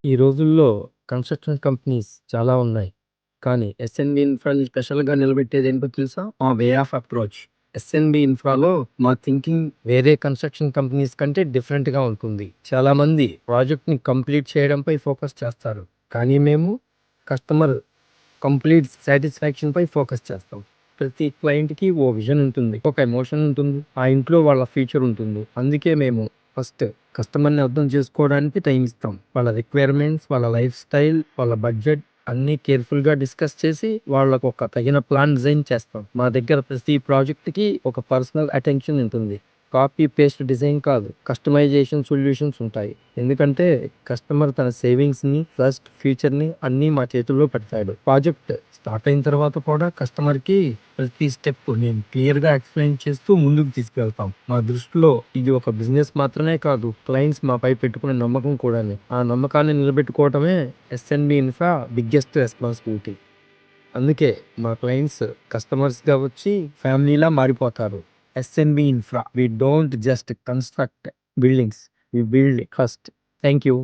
ఈ రోజుల్లో construction companies చాలా ఉన్నాయి. కానీ ఎస్ఎన్‌బి ఇన్ఫ్రాని స్పెషల్‌గా నిలబెట్టేదేంటో తెలుసా? మా వే ఆఫ్ అప్రోచ్. ఎస్ఎన్‌బి ఇన్ఫ్రాలో మా థింకింగ్ వేరే కన్‌స్ట్రక్షన్ కంపెనీస్ కంటే డిఫరెంట్‌గా ఉంటుంది. చాలామంది ప్రాజెక్ట్‌ని కంప్లీట్ చేయడంపై ఫోకస్ చేస్తారు. కానీ మేము కస్టమర్ కంప్లీట్ సాటిస్ఫాక్షన్‌పై ఫోకస్ చేస్తాం. ప్రతి క్లయింట్‌కి ఓ విజన్ ఉంటుంది. ఒక ఎమోషన్ ఉంటుంది. ఆ ఇంట్లో వాళ్ళ ఫ్యూచర్ ఉంటుంది. అందుకే మేము ఫస్ట్ కస్టమర్‌ని అర్థం చేసుకోవడానికి టైం ఇస్తాం. వాళ్ళ రిక్వైర్మెంట్స్, వాళ్ళ లైఫ్ స్టైల్, వాళ్ళ బడ్జెట్ అన్నీ కేర్‌ఫుల్‌గా డిస్కస్ చేసి వాళ్ళకు ఒక తగిన ప్లాన్ డిజైన్ చేస్తాం. మా దగ్గర ప్రతి ప్రాజెక్ట్‌కి ఒక పర్సనల్ అటెన్షన్ ఉంటుంది. కాపీ పేస్ట్ డిజైన్ కాదు. కస్టమైజేషన్ సొల్యూషన్స్ ఉంటాయి. ఎందుకంటే కస్టమర్ తన సేవింగ్స్‌ని, ట్రస్ట్, ఫ్యూచర్‌ని అన్నీ మా చేతుల్లో పెడతాడు. ప్రాజెక్ట్ స్టార్ట్ అయిన తర్వాత కూడా కస్టమర్‌కి ప్రతి స్టెప్ నేను క్లియర్‌గా ఎక్స్‌ప్లెయిన్ చేస్తూ ముందుకు తీసుకెళ్తాం. మా దృష్టిలో ఇది ఒక బిజినెస్ మాత్రమే కాదు. క్లయింట్స్ మాపై పెట్టుకునే నమ్మకం కూడాని. ఆ నమ్మకాన్ని నిలబెట్టుకోవటమే ఎస్ఎన్‌బి ఇన్ఫ్రా బిగ్గెస్ట్ రెస్పాన్సిబిలిటీ. అందుకే మా క్లయింట్స్ కస్టమర్స్‌గా వచ్చి ఫ్యామిలీలా మారిపోతారు. SNB Infra we don't just construct buildings. We build first. Thank you.